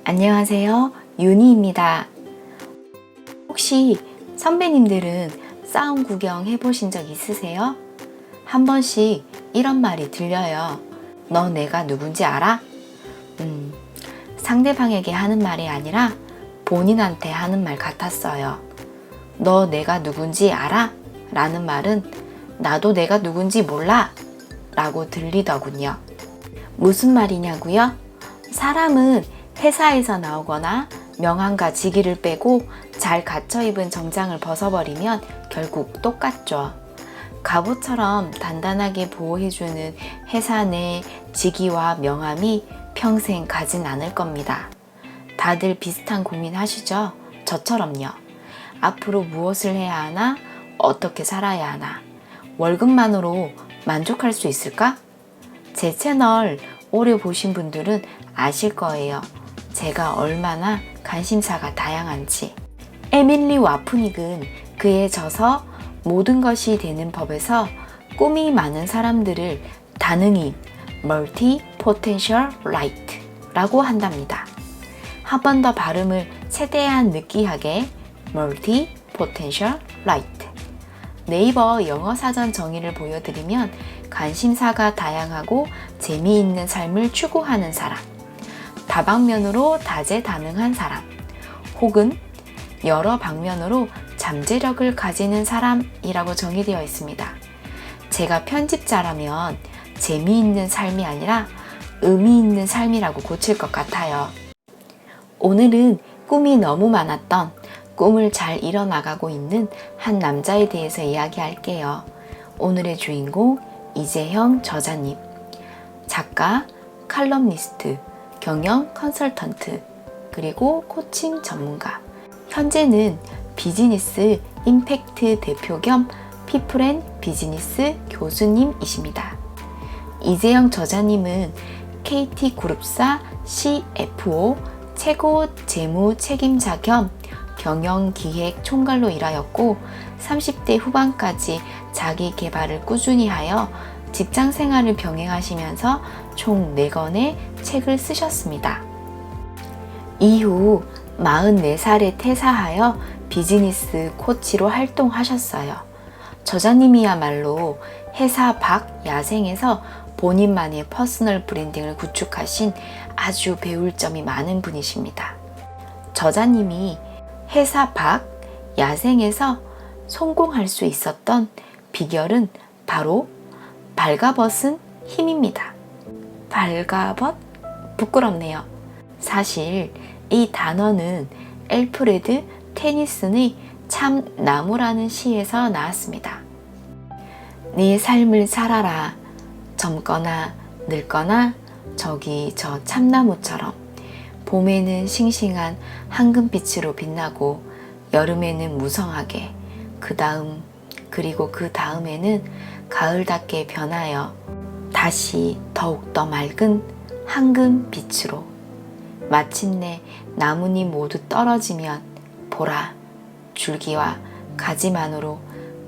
안녕하세요. 윤희입니다. 혹시 선배님들은 싸움 구경 해보신 적 있으세요? 한 번씩 이런 말이 들려요. 너 내가 누군지 알아? 상대방에게 하는 말이 아니라 본인한테 하는 말 같았어요. 너 내가 누군지 알아? 라는 말은 나도 내가 누군지 몰라! 라고 들리더군요. 무슨 말이냐고요? 사람은 회사에서 나오거나 명함과 직위를 빼고 잘 갖춰 입은 정장을 벗어버리면 결국 똑같죠. 갑옷처럼 단단하게 보호해주는 회사 내 직위와 명함이 평생 가진 않을 겁니다. 다들 비슷한 고민 하시죠? 저처럼요. 앞으로 무엇을 해야 하나? 어떻게 살아야 하나? 월급만으로 만족할 수 있을까? 제 채널 오래 보신 분들은 아실 거예요. 제가 얼마나 관심사가 다양한지. 에밀리 와프닉은 그에 져서 모든 것이 되는 법에서 꿈이 많은 사람들을 다능인 Multi Potential Light 라고 한답니다. 한 번 더 발음을 최대한 느끼하게 Multi Potential Light. 네이버 영어 사전 정의를 보여드리면 관심사가 다양하고 재미있는 삶을 추구하는 사람, 다방면으로 다재다능한 사람, 혹은 여러 방면으로 잠재력을 가지는 사람이라고 정의되어 있습니다. 제가 편집자라면 재미있는 삶이 아니라 의미 있는 삶이라고 고칠 것 같아요. 오늘은 꿈이 너무 많았던 꿈을 잘 이뤄나가고 있는 한 남자에 대해서 이야기할게요. 오늘의 주인공 이재형 저자님, 작가, 칼럼니스트, 경영 컨설턴트, 그리고 코칭 전문가, 현재는 비즈니스 임팩트 대표 겸 피플앤 비즈니스 교수님이십니다. 이재형 저자님은 KT그룹사 CFO 최고 재무 책임자 겸 경영기획 총괄로 일하였고 30대 후반까지 자기 개발을 꾸준히 하여 직장 생활을 병행하시면서 총 4권의 책을 쓰셨습니다. 이후 44살에 퇴사하여 비즈니스 코치로 활동하셨어요. 저자님이야말로 회사 밖 야생에서 본인만의 퍼스널 브랜딩을 구축하신 아주 배울 점이 많은 분이십니다. 저자님이 회사 밖 야생에서 성공할 수 있었던 비결은 바로 발가벗은 힘입니다. 발가벗? 부끄럽네요. 사실 이 단어는 엘프레드 테니슨의 참나무라는 시에서 나왔습니다. 네 삶을 살아라. 젊거나 늙거나 저기 저 참나무처럼 봄에는 싱싱한 황금빛으로 빛나고 여름에는 무성하게 그리고 그 다음에는 가을답게 변하여 다시 더욱더 맑은 황금빛으로 마침내 나뭇잎 모두 떨어지면 보라 줄기와 가지만으로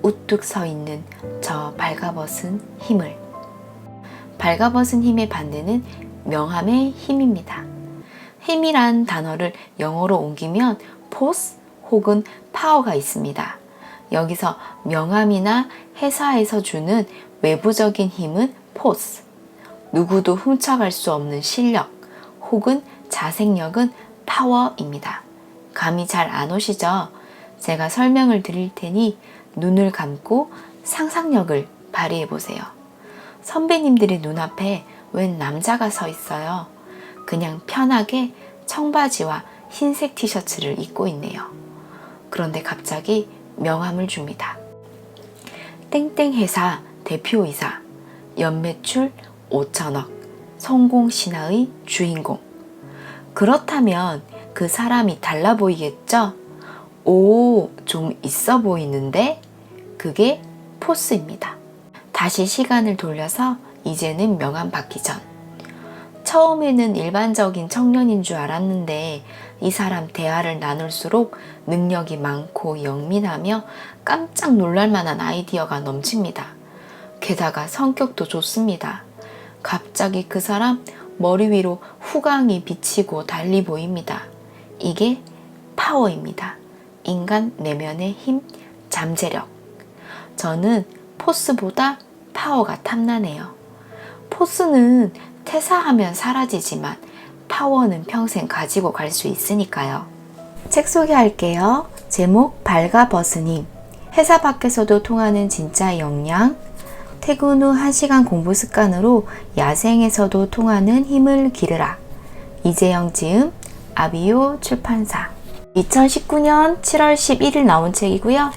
우뚝 서 있는 저 발가벗은 힘을. 발가벗은 힘의 반대는 명함의 힘입니다. 힘이란 단어를 영어로 옮기면 포스 혹은 파워가 있습니다. 여기서 명함이나 회사에서 주는 외부적인 힘은 포스, 누구도 훔쳐갈 수 없는 실력 혹은 자생력은 파워입니다. 감이 잘 안 오시죠? 제가 설명을 드릴 테니 눈을 감고 상상력을 발휘해 보세요. 선배님들의 눈앞에 웬 남자가 서 있어요. 그냥 편하게 청바지와 흰색 티셔츠를 입고 있네요. 그런데 갑자기 명함을 줍니다. 땡땡 회사 대표이사, 연매출 5천억, 성공 신화의 주인공. 그렇다면 그 사람이 달라 보이겠죠? 오, 좀 있어 보이는데? 그게 포스입니다. 다시 시간을 돌려서 이제는 명함 받기 전. 처음에는 일반적인 청년인 줄 알았는데 이 사람 대화를 나눌수록 능력이 많고 영민하며 깜짝 놀랄 만한 아이디어가 넘칩니다. 게다가 성격도 좋습니다. 갑자기 그 사람 머리 위로 후광이 비치고 달리 보입니다. 이게 파워입니다. 인간 내면의 힘, 잠재력. 저는 포스보다 파워가 탐나네요. 포스는 퇴사하면 사라지지만 파워는 평생 가지고 갈 수 있으니까요. 책 소개할게요. 제목 발가버스님. 회사 밖에서도 통하는 진짜 역량. 퇴근 후 1시간 공부 습관으로 야생에서도 통하는 힘을 기르라. 이재영 지음, 아비오 출판사. 2019년 7월 11일 나온 책이고요.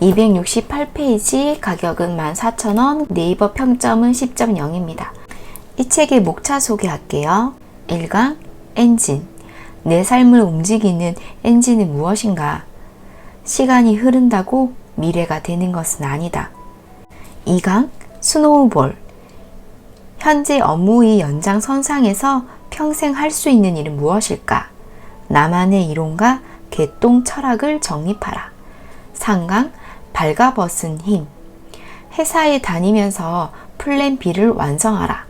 268페이지, 가격은 14,000원, 네이버 평점은 10.0입니다. 이 책의 목차 소개할게요. 1강, 엔진. 내 삶을 움직이는 엔진은 무엇인가? 시간이 흐른다고 미래가 되는 것은 아니다. 2강, 스노우볼. 현재 업무의 연장선상에서 평생 할 수 있는 일은 무엇일까? 나만의 이론과 개똥 철학을 정립하라. 3강, 발가벗은 힘. 회사에 다니면서 플랜 B를 완성하라.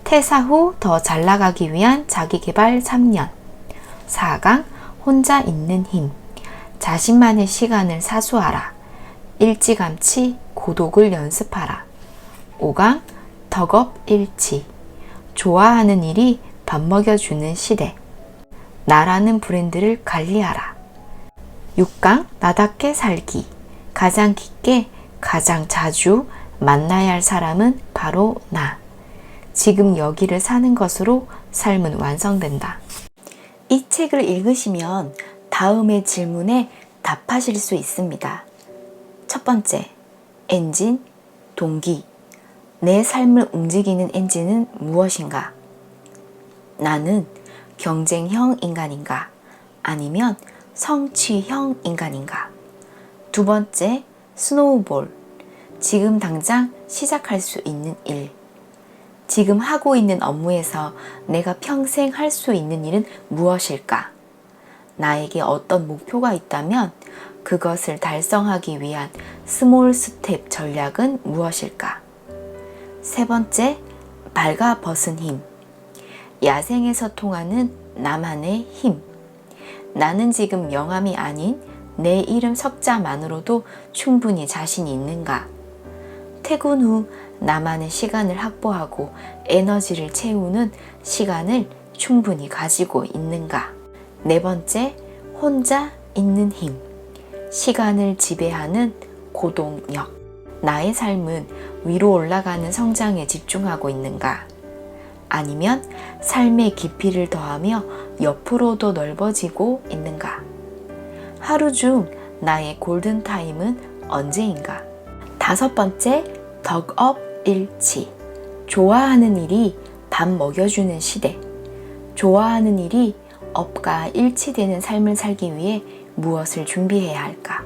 퇴사 후 더 잘 나가기 위한 자기계발 3년. 4강, 혼자 있는 힘. 자신만의 시간을 사수하라. 일찌감치 고독을 연습하라. 5강, 덕업일치. 좋아하는 일이 밥 먹여주는 시대. 나라는 브랜드를 관리하라. 6강, 나답게 살기. 가장 깊게, 가장 자주 만나야 할 사람은 바로 나. 지금 여기를 사는 것으로 삶은 완성된다. 이 책을 읽으시면 다음의 질문에 답하실 수 있습니다. 첫 번째, 엔진, 동기. 내 삶을 움직이는 엔진은 무엇인가? 나는 경쟁형 인간인가? 아니면 성취형 인간인가? 두 번째, 스노우볼. 지금 당장 시작할 수 있는 일. 지금 하고 있는 업무에서 내가 평생 할 수 있는 일은 무엇일까? 나에게 어떤 목표가 있다면 그것을 달성하기 위한 스몰 스텝 전략은 무엇일까? 세 번째, 발가벗은 힘. 야생에서 통하는 나만의 힘. 나는 지금 명함이 아닌 내 이름 석자만으로도 충분히 자신이 있는가? 퇴근 후 나만의 시간을 확보하고 에너지를 채우는 시간을 충분히 가지고 있는가? 네 번째, 혼자 있는 힘. 시간을 지배하는 고동력. 나의 삶은 위로 올라가는 성장에 집중하고 있는가? 아니면 삶의 깊이를 더하며 옆으로도 넓어지고 있는가? 하루 중 나의 골든타임은 언제인가? 다섯 번째, 덕업일치. 좋아하는 일이 밥 먹여주는 시대. 좋아하는 일이 업과 일치되는 삶을 살기 위해 무엇을 준비해야 할까?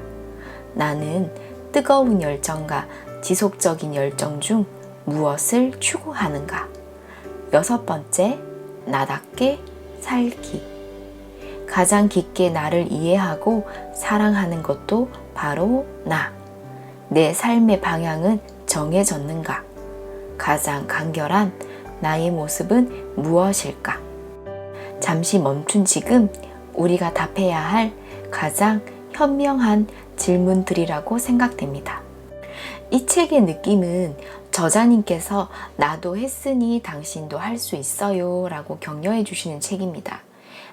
나는 뜨거운 열정과 지속적인 열정 중 무엇을 추구하는가? 여섯 번째, 나답게 살기. 가장 깊게 나를 이해하고 사랑하는 것도 바로 나. 내 삶의 방향은 정해졌는가? 가장 간결한 나의 모습은 무엇일까? 잠시 멈춘 지금 우리가 답해야 할 가장 현명한 질문들이라고 생각됩니다. 이 책의 느낌은 저자님께서 나도 했으니 당신도 할 수 있어요 라고 격려해 주시는 책입니다.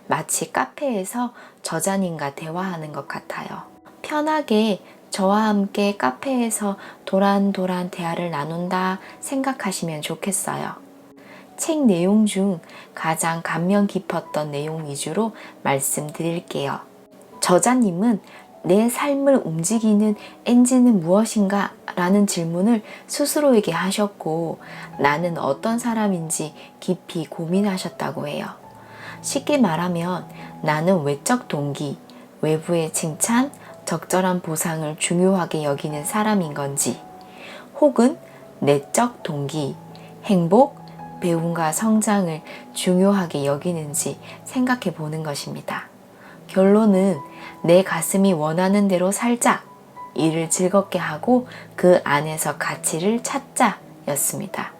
마치 카페에서 저자님과 대화하는 것 같아요. 편하게 저와 함께 카페에서 도란도란 대화를 나눈다 생각하시면 좋겠어요. 책 내용 중 가장 감명 깊었던 내용 위주로 말씀드릴게요. 저자님은 내 삶을 움직이는 엔진은 무엇인가? 라는 질문을 스스로에게 하셨고 나는 어떤 사람인지 깊이 고민하셨다고 해요. 쉽게 말하면 나는 외적 동기, 외부의 칭찬, 적절한 보상을 중요하게 여기는 사람인 건지 혹은 내적 동기, 행복, 배움과 성장을 중요하게 여기는지 생각해 보는 것입니다. 결론은 내 가슴이 원하는 대로 살자, 일을 즐겁게 하고 그 안에서 가치를 찾자 였습니다.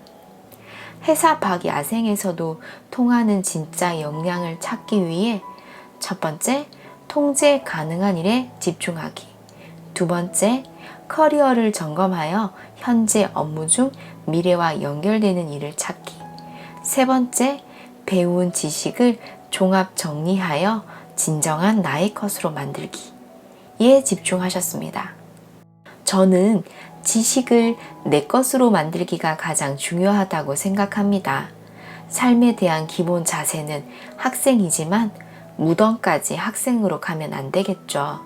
회사 밖 야생에서도 통하는 진짜 역량을 찾기 위해 첫 번째, 통제 가능한 일에 집중하기. 두 번째, 커리어를 점검하여 현재 업무 중 미래와 연결되는 일을 찾기. 세 번째, 배운 지식을 종합 정리하여 진정한 나의 것으로 만들기에 집중하셨습니다. 저는 지식을 내 것으로 만들기가 가장 중요하다고 생각합니다. 삶에 대한 기본 자세는 학생이지만 무덤까지 학생으로 가면 안 되겠죠.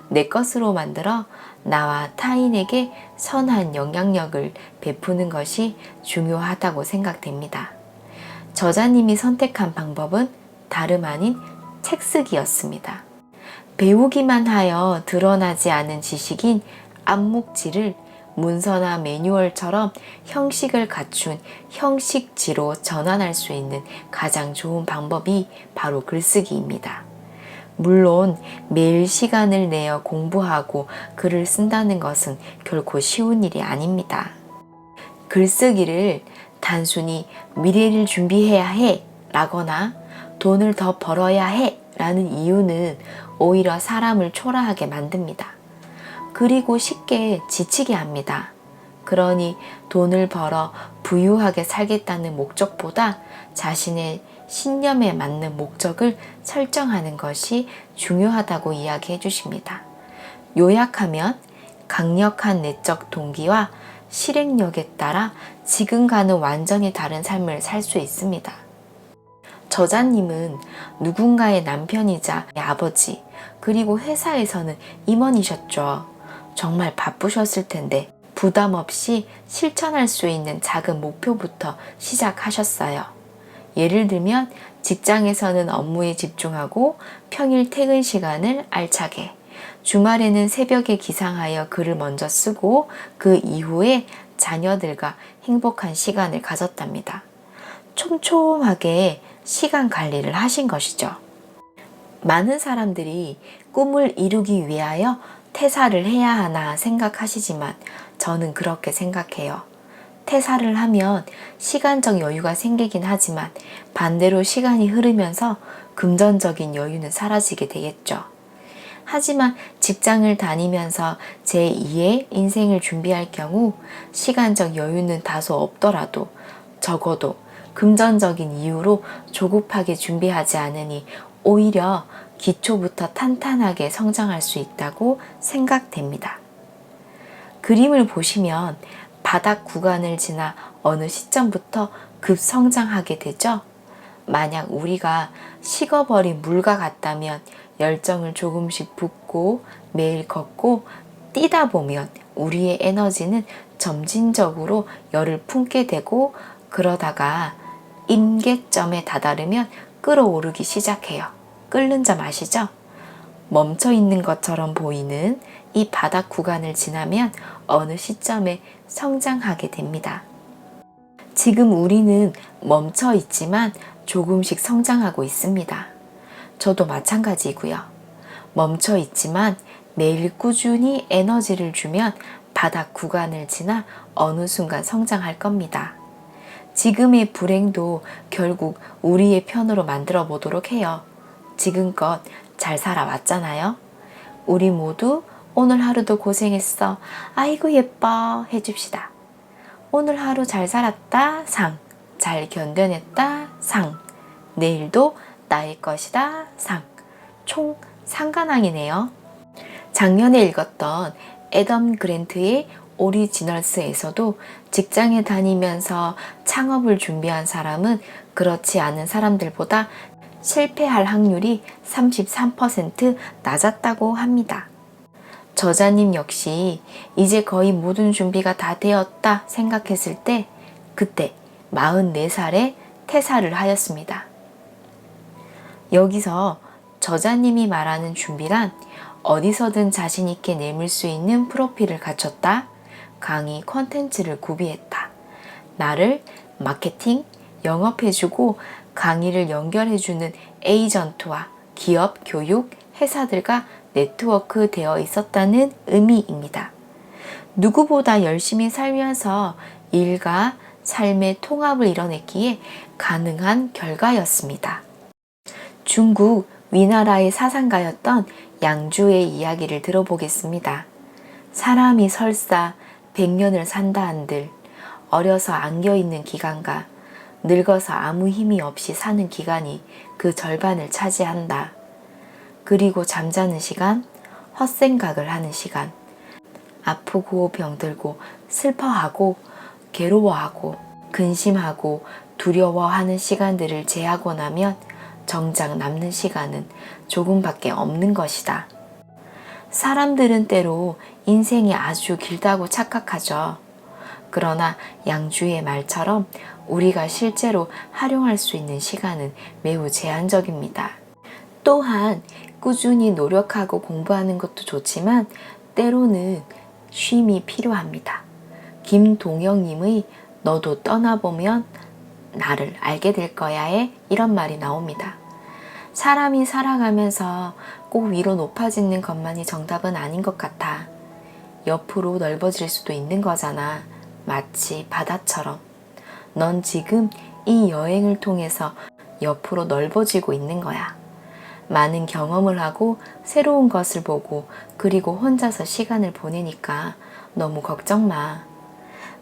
내 것으로 만들어 나와 타인에게 선한 영향력을 베푸는 것이 중요하다고 생각됩니다. 저자님이 선택한 방법은 다름 아닌 책 쓰기였습니다. 배우기만 하여 드러나지 않은 지식인 암묵지를 문서나 매뉴얼처럼 형식을 갖춘 형식지로 전환할 수 있는 가장 좋은 방법이 바로 글쓰기입니다. 물론 매일 시간을 내어 공부하고 글을 쓴다는 것은 결코 쉬운 일이 아닙니다. 글쓰기를 단순히 미래를 준비해야 해 라거나 돈을 더 벌어야 해 라는 이유는 오히려 사람을 초라하게 만듭니다. 그리고 쉽게 지치게 합니다. 그러니 돈을 벌어 부유하게 살겠다는 목적보다 자신의 신념에 맞는 목적을 설정하는 것이 중요하다고 이야기해 주십니다. 요약하면 강력한 내적 동기와 실행력에 따라 지금과는 완전히 다른 삶을 살 수 있습니다. 저자님은 누군가의 남편이자 아버지, 그리고 회사에서는 임원이셨죠. 정말 바쁘셨을 텐데 부담 없이 실천할 수 있는 작은 목표부터 시작하셨어요. 예를 들면 직장에서는 업무에 집중하고 평일 퇴근 시간을 알차게, 주말에는 새벽에 기상하여 글을 먼저 쓰고 그 이후에 자녀들과 행복한 시간을 가졌답니다. 촘촘하게 시간 관리를 하신 것이죠. 많은 사람들이 꿈을 이루기 위하여 퇴사를 해야 하나 생각하시지만 저는 그렇게 생각해요. 퇴사를 하면 시간적 여유가 생기긴 하지만 반대로 시간이 흐르면서 금전적인 여유는 사라지게 되겠죠. 하지만 직장을 다니면서 제2의 인생을 준비할 경우 시간적 여유는 다소 없더라도 적어도 금전적인 이유로 조급하게 준비하지 않으니 오히려 기초부터 탄탄하게 성장할 수 있다고 생각됩니다. 그림을 보시면 바닥 구간을 지나 어느 시점부터 급성장하게 되죠. 만약 우리가 식어버린 물과 같다면 열정을 조금씩 붓고 매일 걷고 뛰다 보면 우리의 에너지는 점진적으로 열을 품게 되고 그러다가 임계점에 다다르면 끓어오르기 시작해요. 끓는 점 아시죠? 멈춰 있는 것처럼 보이는 이 바닥 구간을 지나면 어느 시점에 성장하게 됩니다. 지금 우리는 멈춰 있지만 조금씩 성장하고 있습니다. 저도 마찬가지고요. 멈춰 있지만 매일 꾸준히 에너지를 주면 바닥 구간을 지나 어느 순간 성장할 겁니다. 지금의 불행도 결국 우리의 편으로 만들어 보도록 해요. 지금껏 잘 살아왔잖아요. 우리 모두 오늘 하루도 고생했어. 아이고 예뻐 해줍시다. 오늘 하루 잘 살았다 상. 잘 견뎌냈다 상. 내일도 나의 것이다 상. 총 상관왕이네요. 작년에 읽었던 애덤 그랜트의 오리지널스에서도 직장에 다니면서 창업을 준비한 사람은 그렇지 않은 사람들보다 실패할 확률이 33% 낮았다고 합니다. 저자님 역시 이제 거의 모든 준비가 다 되었다 생각했을 때 그때 44살에 퇴사를 하였습니다. 여기서 저자님이 말하는 준비란 어디서든 자신 있게 내밀 수 있는 프로필을 갖췄다, 강의 콘텐츠를 구비했다, 나를 마케팅, 영업해주고 강의를 연결해주는 에이전트와 기업, 교육, 회사들과 네트워크 되어 있었다는 의미입니다. 누구보다 열심히 살면서 일과 삶의 통합을 이뤄냈기에 가능한 결과였습니다. 중국 위나라의 사상가였던 양주의 이야기를 들어보겠습니다. 사람이 설사 100년을 산다 한들 어려서 안겨있는 기간과 늙어서 아무 힘이 없이 사는 기간이 그 절반을 차지한다. 그리고 잠자는 시간, 헛생각을 하는 시간, 아프고 병들고 슬퍼하고 괴로워하고 근심하고 두려워하는 시간들을 제하고 나면 정작 남는 시간은 조금밖에 없는 것이다. 사람들은 때로 인생이 아주 길다고 착각하죠. 그러나 양주의 말처럼 우리가 실제로 활용할 수 있는 시간은 매우 제한적입니다. 또한 꾸준히 노력하고 공부하는 것도 좋지만 때로는 쉼이 필요합니다. 김동영님의 너도 떠나보면 나를 알게 될 거야에 이런 말이 나옵니다. 사람이 살아가면서 꼭 위로 높아지는 것만이 정답은 아닌 것 같아. 옆으로 넓어질 수도 있는 거잖아. 마치 바다처럼. 넌 지금 이 여행을 통해서 옆으로 넓어지고 있는 거야. 많은 경험을 하고 새로운 것을 보고 그리고 혼자서 시간을 보내니까 너무 걱정 마.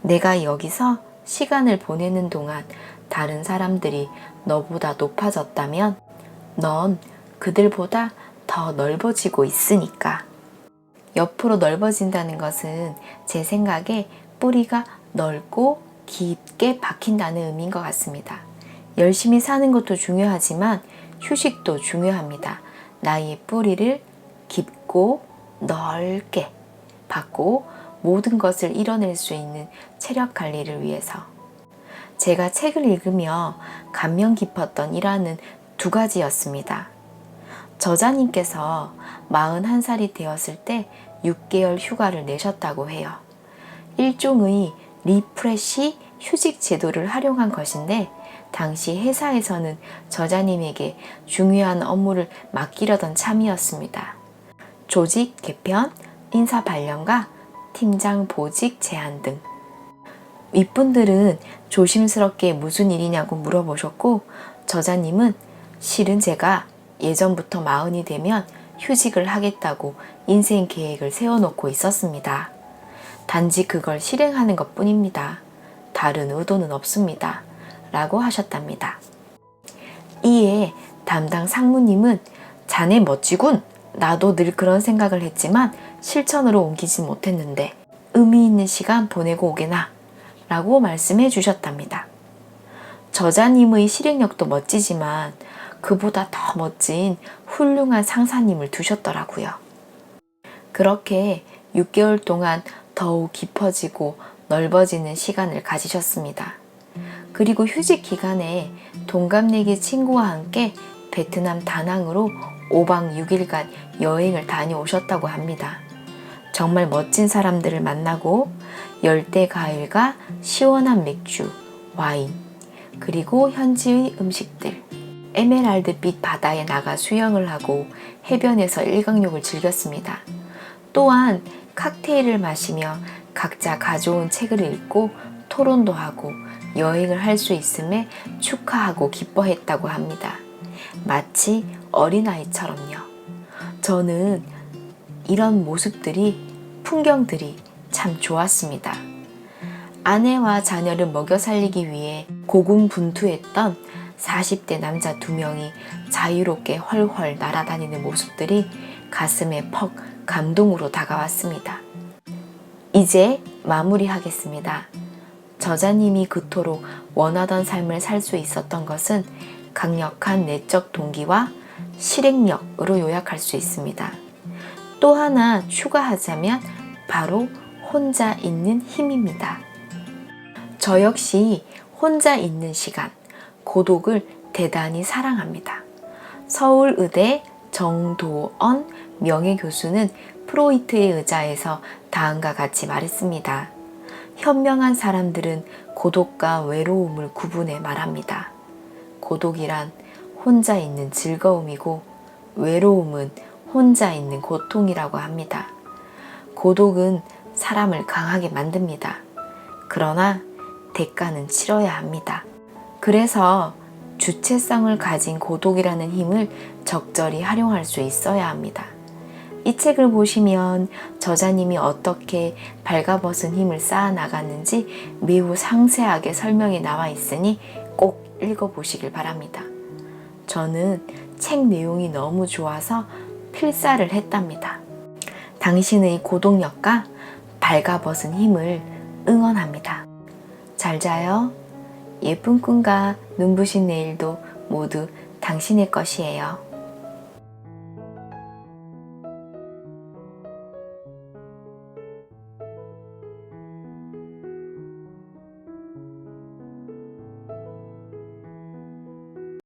내가 여기서 시간을 보내는 동안 다른 사람들이 너보다 높아졌다면 넌 그들보다 더 넓어지고 있으니까. 옆으로 넓어진다는 것은 제 생각에 뿌리가 넓고 깊게 박힌다는 의미인 것 같습니다. 열심히 사는 것도 중요하지만 휴식도 중요합니다. 나의 뿌리를 깊고 넓게 박고 모든 것을 이뤄낼 수 있는 체력 관리를 위해서. 제가 책을 읽으며 감명 깊었던 일화는 두 가지였습니다. 저자님께서 41살이 되었을 때 6개월 휴가를 내셨다고 해요. 일종의 리프레시 휴직 제도를 활용한 것인데 당시 회사에서는 저자님에게 중요한 업무를 맡기려던 참이었습니다. 조직 개편, 인사 발령과 팀장 보직 제한 등. 윗분들은 조심스럽게 무슨 일이냐고 물어보셨고 저자님은 실은 제가 예전부터 40이 되면 휴직을 하겠다고 인생 계획을 세워놓고 있었습니다. 단지 그걸 실행하는 것 뿐입니다. 다른 의도는 없습니다. 라고 하셨답니다. 이에 담당 상무님은 자네 멋지군. 나도 늘 그런 생각을 했지만 실천으로 옮기지 못했는데 의미 있는 시간 보내고 오게나 라고 말씀해 주셨답니다. 저자님의 실행력도 멋지지만 그보다 더 멋진 훌륭한 상사님을 두셨더라고요. 그렇게 6개월 동안 더욱 깊어지고 넓어지는 시간을 가지셨습니다. 그리고 휴직 기간에 동갑내기 친구와 함께 베트남 다낭으로 5박 6일간 여행을 다녀오셨다고 합니다. 정말 멋진 사람들을 만나고 열대 과일과 시원한 맥주, 와인, 그리고 현지의 음식들, 에메랄드빛 바다에 나가 수영을 하고 해변에서 일광욕을 즐겼습니다. 또한 칵테일을 마시며 각자 가져온 책을 읽고 토론도 하고 여행을 할 수 있음에 축하하고 기뻐했다고 합니다. 마치 어린아이처럼요. 저는 이런 모습들이, 풍경들이 참 좋았습니다. 아내와 자녀를 먹여 살리기 위해 고군분투했던 40대 남자 2명이 자유롭게 헐헐 날아다니는 모습들이 가슴에 퍽 감동으로 다가왔습니다. 이제 마무리하겠습니다. 저자님이 그토록 원하던 삶을 살 수 있었던 것은 강력한 내적 동기와 실행력으로 요약할 수 있습니다. 또 하나 추가하자면 바로 혼자 있는 힘입니다. 저 역시 혼자 있는 시간, 고독을 대단히 사랑합니다. 서울의대 정도언 명예교수는 프로이트의 의자에서 다음과 같이 말했습니다. 현명한 사람들은 고독과 외로움을 구분해 말합니다. 고독이란 혼자 있는 즐거움이고 외로움은 혼자 있는 고통이라고 합니다. 고독은 사람을 강하게 만듭니다. 그러나 대가는 치러야 합니다. 그래서 주체성을 가진 고독이라는 힘을 적절히 활용할 수 있어야 합니다. 이 책을 보시면 저자님이 어떻게 발가벗은 힘을 쌓아 나갔는지 매우 상세하게 설명이 나와 있으니 꼭 읽어보시길 바랍니다. 저는 책 내용이 너무 좋아서 필사를 했답니다. 당신의 고독력과 발가벗은 힘을 응원합니다. 잘 자요. 예쁜 꿈과 눈부신 내일도 모두 당신의 것이에요.